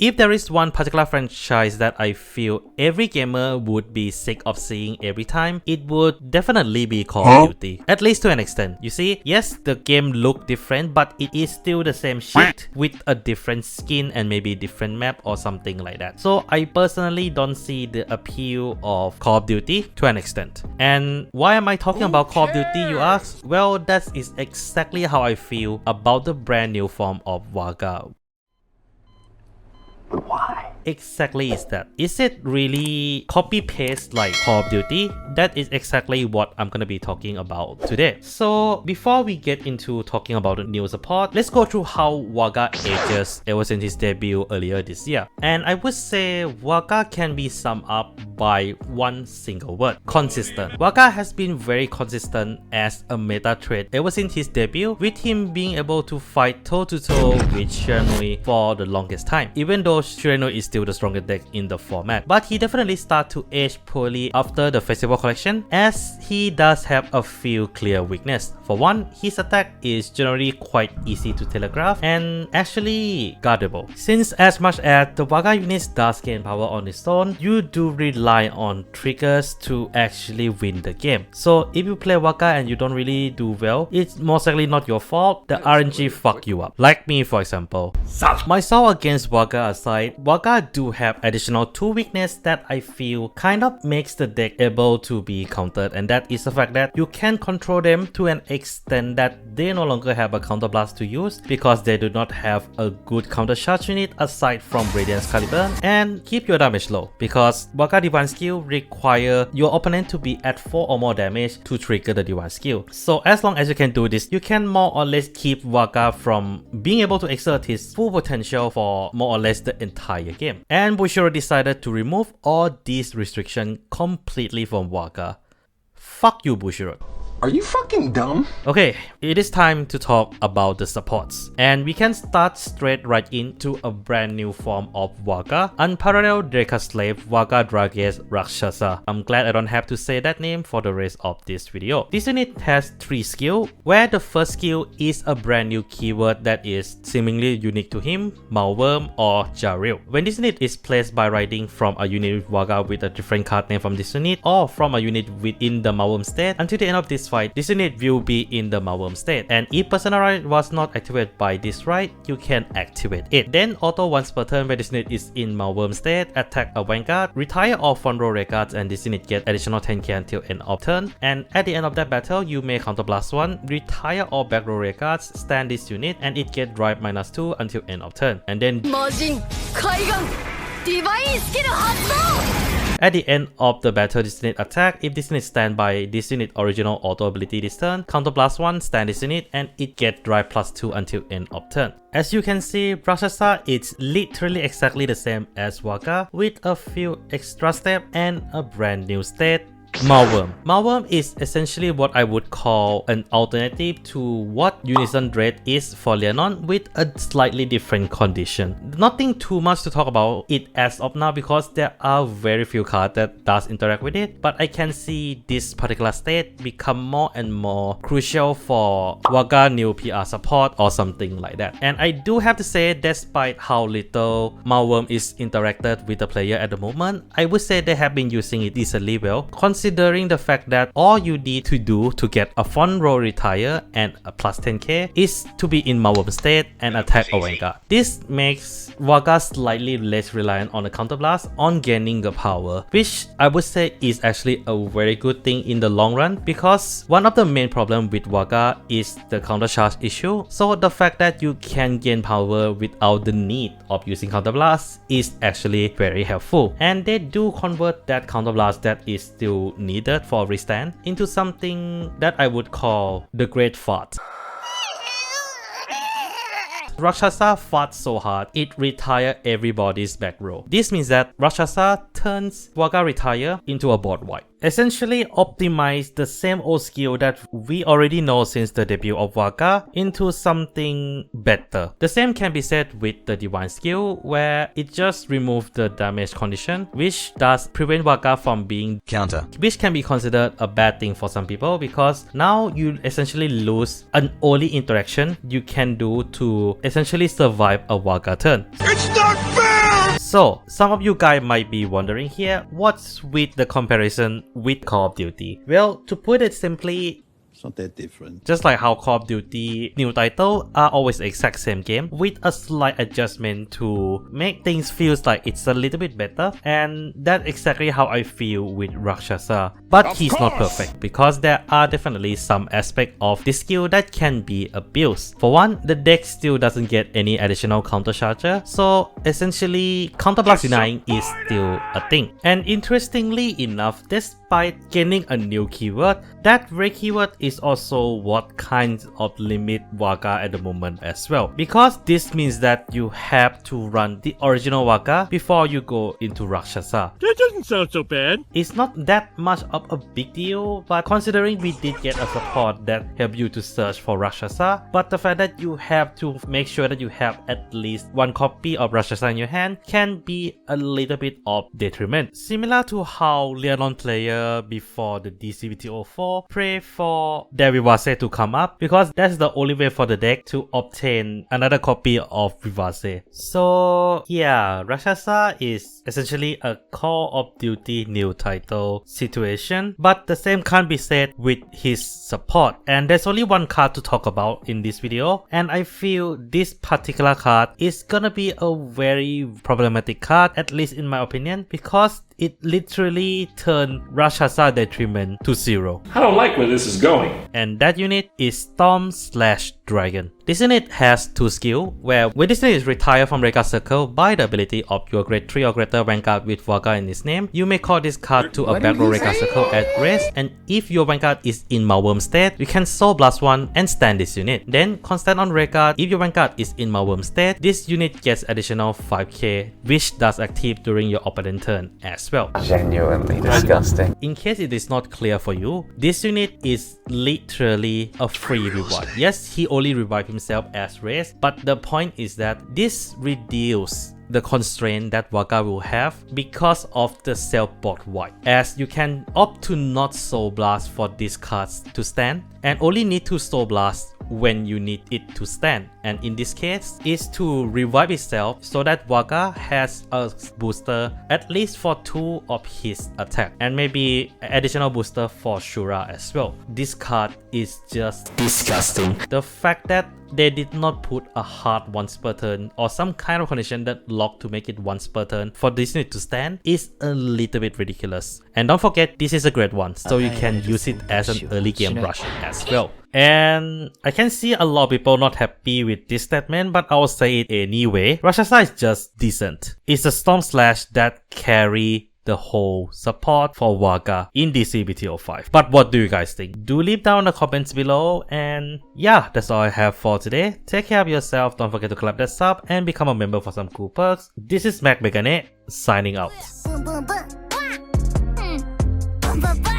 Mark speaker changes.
Speaker 1: If there is one particular franchise that I feel every gamer would be sick of seeing every time, it would definitely be Call of Duty. At least to an extent. You see, yes, the game look different, but it is still the same shit with a different skin and maybe different map or something like that. So I personally don't see the appeal of Call of Duty to an extent. And why am I talking about Call of Duty, you ask? Well, that is exactly how I feel about the brand new form of Varga. Why? Exactly is that. Is it really copy-paste like Call of Duty? That is exactly what I'm gonna be talking about today. So before we get into talking about the new support, let's go through how Varga ages ever since his debut earlier this year. And I would say Varga can be summed up by one single word: consistent. Varga has been very consistent as a meta trait ever since his debut, with him being able to fight toe-to-toe with Shiranui for the longest time, even though Shiranui is still the strongest deck in the format. But he definitely started to age poorly after the Festival collection, as he does have a few clear weaknesses. For one, his attack is generally quite easy to telegraph and actually guardable. Since as much as the Varga units does gain power on its own, you do rely on triggers to actually win the game. So if you play Varga and you don't really do well, it's most likely not your fault. The RNG fuck you up. Like me, for example. Myself against Varga aside, Varga do have additional two weaknesses that I feel kind of makes the deck able to be countered, and that is the fact that you can control them to an extent that they no longer have a counter blast to use because they do not have a good counter charge unit aside from Radiance Caliber, and keep your damage low because Varga Divine skill require your opponent to be at 4 or more damage to trigger the Divine skill. So as long as you can do this, you can more or less keep Varga from being able to exert his full potential for more or less the entire game. And Bushiro decided to remove all these restrictions completely from Varga. Fuck you, Bushiro.
Speaker 2: Are you fucking dumb?
Speaker 1: Okay, it is time to talk about the supports. And we can start straight right into a brand new form of Varga, Unparalleled Drakar Slave Varga Dragres Rakshasa. I'm glad I don't have to say that name for the rest of this video. This unit has 3 skills, where the first skill is a brand new keyword that is seemingly unique to him, Malworm or Jaril. When this unit is placed by riding from a unit with Varga with a different card name from this unit, or from a unit within the Malworm state, until the end of this fight, this unit will be in the Malworm state, and if personal ride was not activated by this ride, you can activate it. Then auto once per turn when this unit is in Malworm state, attack a Vanguard, retire all front row red cards, and this unit get additional 10k until end of turn. And at the end of that battle, you may counterblast 1, retire all back row red cards, stand this unit, and it get drive -2 until end of turn. And then at the end of the battle, this unit attack. If this unit stand by this unit original auto ability this turn, counterblast 1, stand this unit, and it get drive +2 until end of turn. As you can see, Rakshasa is literally exactly the same as Varga, with a few extra steps and a brand new state: Malworm. Malworm is essentially what I would call an alternative to what Unison Dread is for Leonon, with a slightly different condition. Nothing too much to talk about it as of now because there are very few cards that does interact with it, but I can see this particular state become more and more crucial for Varga new PR support or something like that. And I do have to say, despite how little Malworm is interacted with the player at the moment, I would say they have been using it decently well, considering the fact that all you need to do to get a front row retire and a plus 10k is to be in Malworm state and attack a Vanguard. This makes Varga slightly less reliant on the counterblast on gaining the power, which I would say is actually a very good thing in the long run, because one of the main problems with Varga is the counter charge issue. So the fact that you can gain power without the need of using counterblast is actually very helpful, and they do convert that counterblast that is still needed for restand into something that I would call the great fart. Rakshasa farts so hard, it retire everybody's back row. This means that Rakshasa turns Varga retire into a board wipe. Essentially optimize the same old skill that we already know since the debut of Varga into something better. The same can be said with the Divine skill, where it just removes the damage condition, which does prevent Varga from being
Speaker 2: counter,
Speaker 1: which can be considered a bad thing for some people, because now you essentially lose an only interaction you can do to essentially survive a Varga turn.
Speaker 2: It's not fair!
Speaker 1: So some of you guys might be wondering here, what's with the comparison with Call of Duty? Well, to put it simply,
Speaker 3: it's not that different.
Speaker 1: just like how Call of Duty new title are always the exact same game with a slight adjustment to make things feels like it's a little bit better, and that's exactly how I feel with Rakshasa. But he's not perfect because there are definitely some aspect of this skill that can be abused. For one, the deck still doesn't get any additional counter charger, so essentially counterblast denying is still a thing. And interestingly enough, despite gaining a new keyword, that red keyword is also what kind of limit Varga at the moment as well, because this means that you have to run the original Varga before you go into Rakshasa.
Speaker 4: That doesn't sound so bad.
Speaker 1: It's not that much of a big deal, but considering we did get a support that help you to search for Rakshasa, but the fact that you have to make sure that you have at least one copy of Rakshasa in your hand can be a little bit of detriment. Similar to how Leonon player before the DCVT04 pray for their Vivase to come up, because that's the only way for the deck to obtain another copy of Vivase. So yeah, Rakshasa is essentially a Call of Duty new title situation, but the same can't be said with his support. And there's only one card to talk about in this video, and I feel this particular card is gonna be a very problematic card, at least in my opinion, because it literally turned Rakshasa detriment to 0.
Speaker 5: I don't like where this is going.
Speaker 1: And that unit is Storm/Dragon. This unit has 2 skills, where when this unit is retired from Rega Circle by the ability of your grade 3 or greater Vanguard with Varga in its name, you may call this card to a backrow Rega Circle at rest, and if your Vanguard is in Malworm state, you can Soul Blast 1 and stand this unit. Then constant on Rega, if your Vanguard is in Malworm state, this unit gets additional 5k, which does active during your opponent turn as well.
Speaker 6: Genuinely disgusting.
Speaker 1: In case it is not clear for you, this unit is literally a free reward. Yes, he only revived himself as race, but the point is that this reduces the constraint that Varga will have because of the self-bought white, as you can opt to not Soul Blast for these cards to stand and only need to Soul Blast when you need it to stand, and in this case is to revive itself so that Varga has a booster at least for 2 of his attack and maybe additional booster for Shura as well. This card is just disgusting. The fact that they did not put a hard once per turn or some kind of condition that locked to make it once per turn for this unit to stand is a little bit ridiculous. And don't forget, this is a grade 1, so you can use it as an early game rush as well. And I can see a lot of people not happy with this statement, but I will say it anyway. Rakshasa is just decent. It's a Storm Slash that carry the whole support for Varga in DCBT05. But what do you guys think? Do leave down in the comments below, and yeah, that's all I have for today. Take care of yourself, don't forget to clap that sub and become a member for some cool perks. This is Mac Megane signing out.
Speaker 7: Boom, boom, boom. Boom, boom, boom.